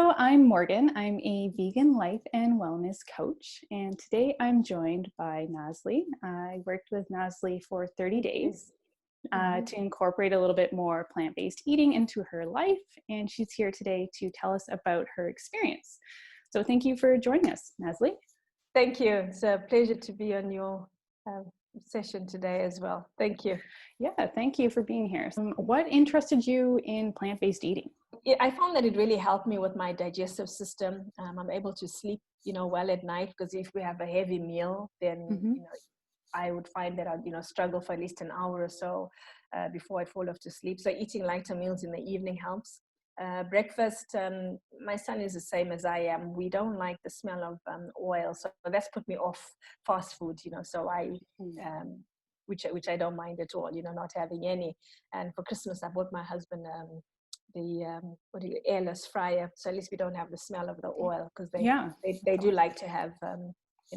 Hello, I'm Morgan. I'm a vegan life and wellness coach, and today I'm joined by Nazlee. I worked with Nazlee for 30 days to incorporate a little bit more plant-based eating into her life, and she's here today to tell us about her experience. So thank you for joining us, Nazlee. Thank you. It's a pleasure to be on your session today as well. Thank you. Yeah, thank you for being here. So what interested you in plant-based eating? I found that it really helped me with my digestive system. I'm able to sleep, well at night, because if we have a heavy meal, then, I would find that I'd, struggle for at least an hour or so before I fall off to sleep. So eating lighter meals in the evening helps. Breakfast, my son is the same as I am. We don't like the smell of oil, so that's put me off fast food, so which I don't mind at all, not having any. And for Christmas, I bought my husband the airless fryer, so at least we don't have the smell of the oil, because they do like to have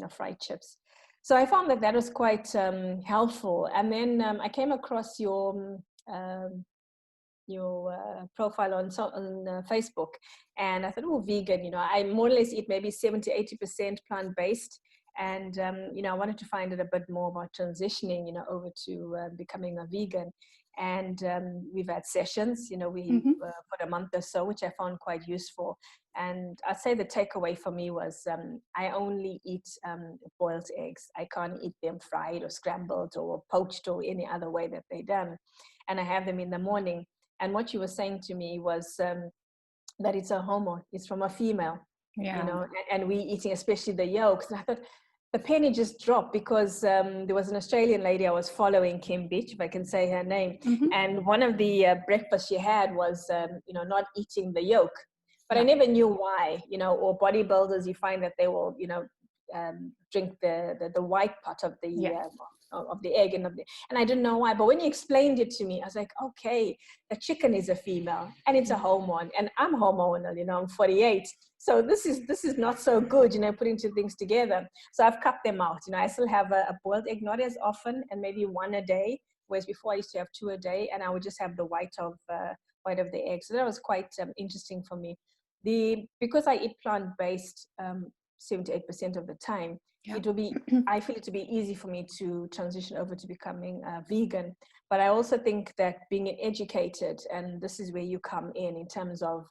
fried chips. So I found that was quite helpful. And then I came across your profile on Facebook, and I thought, oh, vegan, I more or less eat maybe 70-80% plant-based, and I wanted to find out a bit more about transitioning over to becoming a vegan. And we've had sessions, for a month or so, which I found quite useful. And I'd say the takeaway for me was I only eat boiled eggs. I can't eat them fried or scrambled or poached or any other way that they're done. And I have them in the morning. And what you were saying to me was that it's a hormone. It's from a female, and we eating, especially the yolks. And I thought, the penny just dropped, because there was an Australian lady I was following, Kim Beach, if I can say her name. And one of the breakfasts she had was, not eating the yolk. But I never knew why, or bodybuilders, you find that they will, drink the white part of the egg, and I didn't know why. But when you explained it to me, I was like, okay, the chicken is a female and it's a hormone, and I'm hormonal, I'm 48. So this is not so good, putting two things together. So I've cut them out. I still have a boiled egg, not as often, and maybe one a day, whereas before I used to have two a day, and I would just have the white of the egg. So that was quite interesting for me. Because I eat plant-based 78% of the time, it will be, I feel it to be easy for me to transition over to becoming vegan. But I also think that being educated, and this is where you come in terms of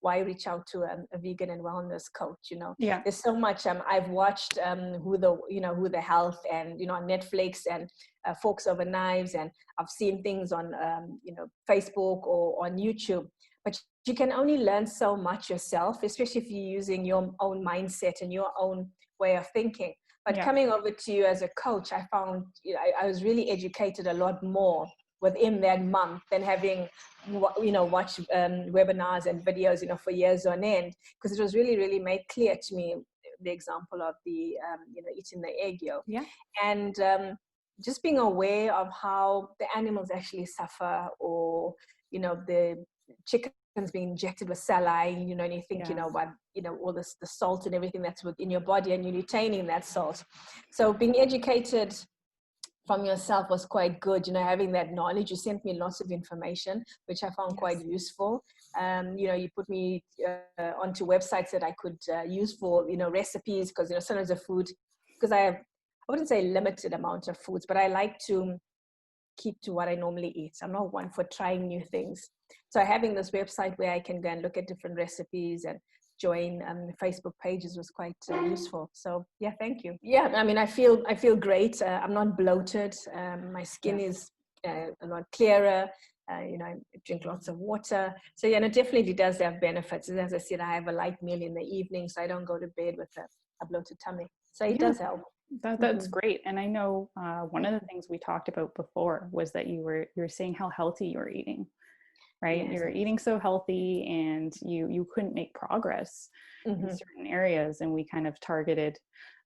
why reach out to a vegan and wellness coach. There's so much. I've watched Who the Health, and on Netflix, and Forks Over Knives, and I've seen things on Facebook or on YouTube. But you can only learn so much yourself, especially if you're using your own mindset and your own way of thinking. But coming over to you as a coach, I found I was really educated a lot more within that month than having watched webinars and videos for years on end, because it was really, really made clear to me the example of the eating the egg yolk, and just being aware of how the animals actually suffer, or the chickens being injected with saline, and you think, all this, the salt and everything that's within your body, and you're retaining that salt. So being educated from yourself was quite good, having that knowledge. You sent me lots of information, which I found quite useful. You put me onto websites that I could use for, recipes, because, sometimes the food, because I wouldn't say limited amount of foods, but I like to keep to what I normally eat. I'm not one for trying new things. So having this website where I can go and look at different recipes and join Facebook pages was quite useful. So thank you. I feel great. I'm not bloated. My skin is a lot clearer. I drink lots of water. So and it definitely does have benefits. And as I said, I have a light meal in the evening, so I don't go to bed with a bloated tummy. So it does help. That's great. And I know one of the things we talked about before was that you were saying how healthy you were eating, right? Yes. You're eating so healthy, and you couldn't make progress in certain areas. And we kind of targeted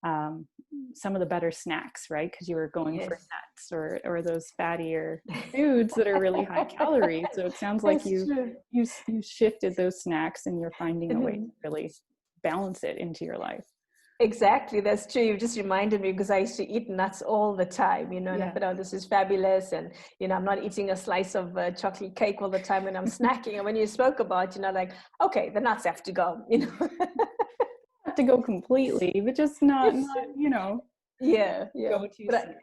some of the better snacks, right? Because you were going for nuts or those fattier foods that are really high calorie. So it sounds like you shifted those snacks, and you're finding a way to really balance it into your life. Exactly, that's true. You just reminded me because I used to eat nuts all the time, and I Yeah. thought, oh, this is fabulous. And, I'm not eating a slice of chocolate cake all the time when I'm snacking. And when you spoke about, like, okay, the nuts have to go. Have to go completely, but just not, Yes. Yeah, yeah. go to But snack.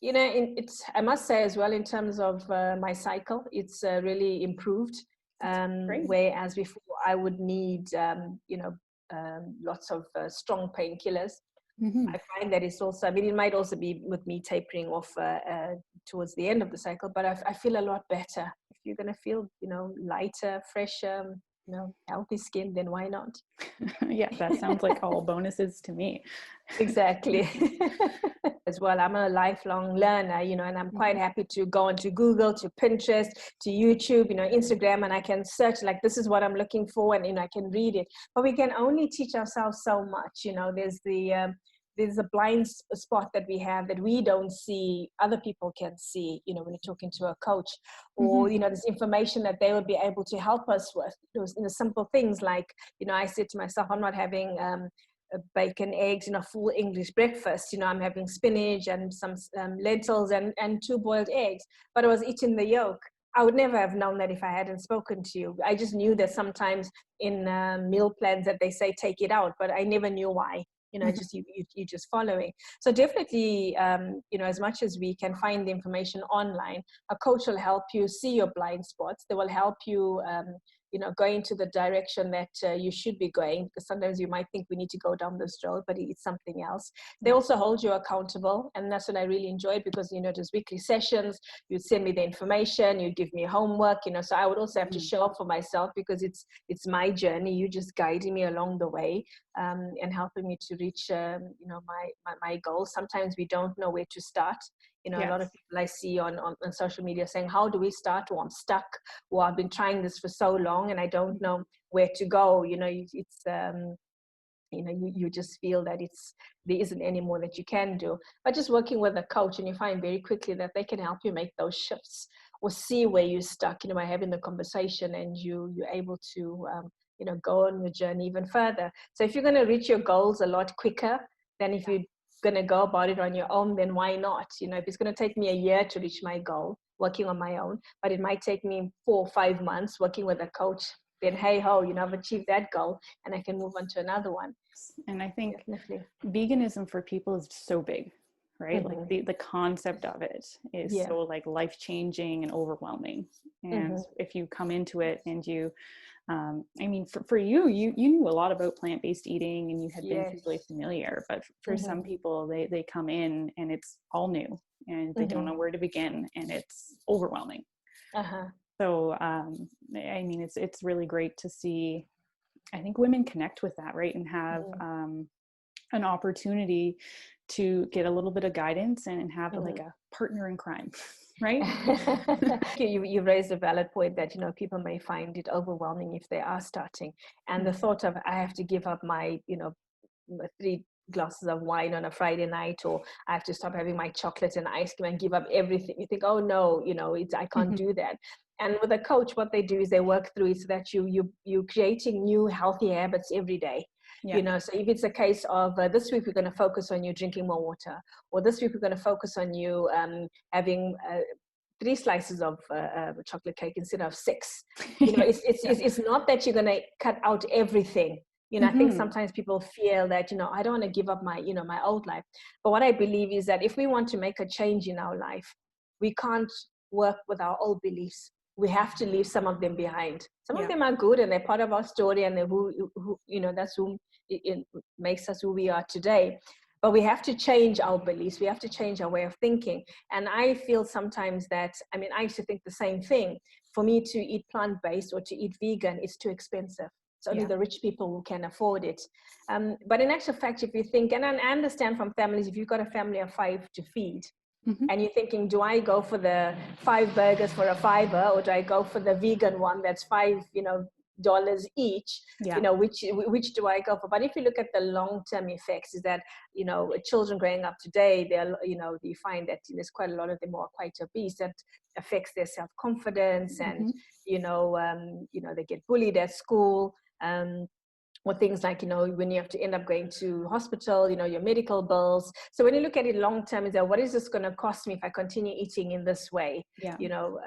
it's, I must say as well, in terms of my cycle, it's really improved. That's great. Whereas before I would need, lots of strong painkillers. Mm-hmm. I find that it's also, I mean, it might also be with me tapering off towards the end of the cycle, but I feel a lot better. If you're going to feel, lighter, fresher, healthy skin, then why not? Yeah, that sounds like all bonuses to me. Exactly. As well, I'm a lifelong learner, and I'm quite happy to go onto Google, to Pinterest, to YouTube, Instagram, and I can search like, this is what I'm looking for, and I can read it. But we can only teach ourselves so much. There's a blind spot that we have that we don't see, other people can see, when you're talking to a coach, or, Mm-hmm. there's information that they would be able to help us with. Those, simple things like, I said to myself, I'm not having bacon, eggs, full English breakfast. I'm having spinach and some lentils and two boiled eggs, but I was eating the yolk. I would never have known that if I hadn't spoken to you. I just knew that sometimes in meal plans that they say take it out, but I never knew why. Just you just following. So definitely, as much as we can find the information online, a coach will help you see your blind spots. They will help you, go into the direction that you should be going, because sometimes you might think we need to go down this road, but it's something else. They also hold you accountable, and that's what I really enjoyed, because there's weekly sessions. You'd send me the information, you'd give me homework, so I would also have to show up for myself, because it's my journey. You just guiding me along the way, and helping me to reach my goals. Sometimes we don't know where to start. A lot of Yes. people I see on social media saying, how do we start? Or I'm stuck, or I've been trying this for so long and I don't know where to go. It's you just feel that there isn't any more that you can do. But just working with a coach, and you find very quickly that they can help you make those shifts, or see where you're stuck, by having the conversation, and you're able to go on your journey even further. So if you're going to reach your goals a lot quicker than if you're going to go about it on your own, then why not? If it's going to take me a year to reach my goal working on my own, but it might take me 4 or 5 months working with a coach, then hey ho, I've achieved that goal and I can move on to another one. And I think Definitely. veganism for people is so big, right? Mm-hmm. Like the concept of it is so like life-changing and overwhelming. And if you come into it and you I mean, for you knew a lot about plant-based eating, and you had been really familiar, but for some people, they come in and it's all new and they don't know where to begin, and it's overwhelming. So I mean, it's really great to see, I think, women connect with that, right? And have an opportunity to get a little bit of guidance and have like a partner in crime. Right? You raised a valid point that people may find it overwhelming if they are starting, and the thought of, I have to give up my 3 glasses of wine on a Friday night, or I have to stop having my chocolate and ice cream and give up everything. You think, oh no, I can't do that. And with a coach, what they do is they work through it so that you're creating new healthy habits every day. So if it's a case of this week we're going to focus on you drinking more water, or this week we're going to focus on you having 3 slices of chocolate cake instead of 6. It's not that you're going to cut out everything. I think sometimes people feel that, I don't want to give up my, my old life. But what I believe is that if we want to make a change in our life, we can't work with our old beliefs. We have to leave some of them behind. Some of them are good and they're part of our story, and they're who that's who it makes us who we are today. But we have to change our beliefs. We have to change our way of thinking. And I feel sometimes that, I mean, I used to think the same thing. For me to eat plant-based or to eat vegan, it's too expensive. It's only the rich people who can afford it. But in actual fact, if you think, and I understand from families, if you've got a family of 5 to feed, and you're thinking, do I go for the 5 burgers for a $5, or do I go for the vegan one that's $5, dollars each? Which do I go for? But if you look at the long-term effects, is that children growing up today, they're you find that there's quite a lot of them who are quite obese. That affects their self-confidence, and they get bullied at school. or things like, you know, when you have to end up going to hospital, you know, your medical bills. So when you look at it long term, is that what is this going to cost me if I continue eating in this way? Yeah. You know,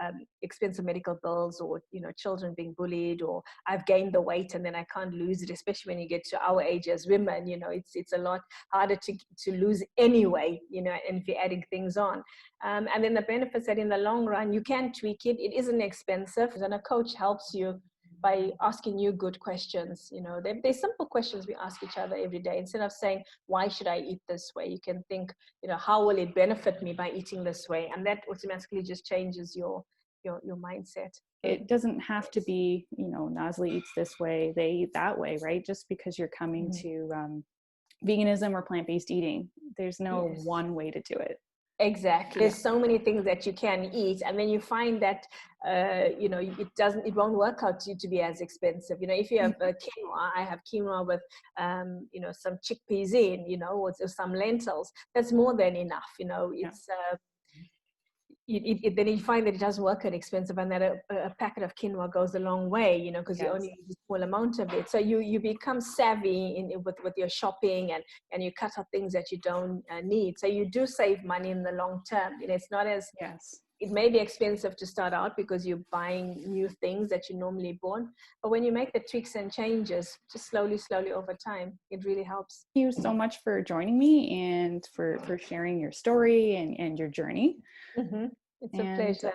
expensive medical bills, or, you know, children being bullied, or I've gained the weight and then I can't lose it, especially when you get to our age as women. You know, it's a lot harder to lose anyway, you know, and if you're adding things on. And then the benefits that in the long run, you can tweak it. It isn't expensive. And a coach helps you by asking you good questions. You know, they're simple questions we ask each other every day. Instead of saying, why should I eat this way? You can think, you know, how will it benefit me by eating this way? And that automatically just changes your mindset. It doesn't have to be, you know, Nazlee eats this way, they eat that way, right? Just because you're coming to veganism or plant-based eating, there's no one way to do it. Exactly. There's so many things that you can eat, and then you find that you know, it won't work out to be as expensive. You know, if you have quinoa, I have quinoa with you know, some chickpeas in, you know, or some lentils. That's more than enough. You know, it's then you find that it doesn't work at expensive, and that a packet of quinoa goes a long way, you know, because you only use a small amount of it. So you become savvy with your shopping, and you cut out things that you don't need. So you do save money in the long term. You know, it's not as, it may be expensive to start out because you're buying new things that you normally bought. But when you make the tweaks and changes, just slowly over time, it really helps. Thank you so much for joining me and for sharing your story and your journey. It's a pleasure.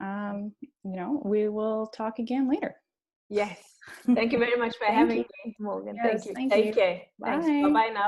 You know, we will talk again later. Yes. Thank you very much for having me, Morgan. Yes, thank you. thank Take you. care. Bye. Thanks. Bye-bye now.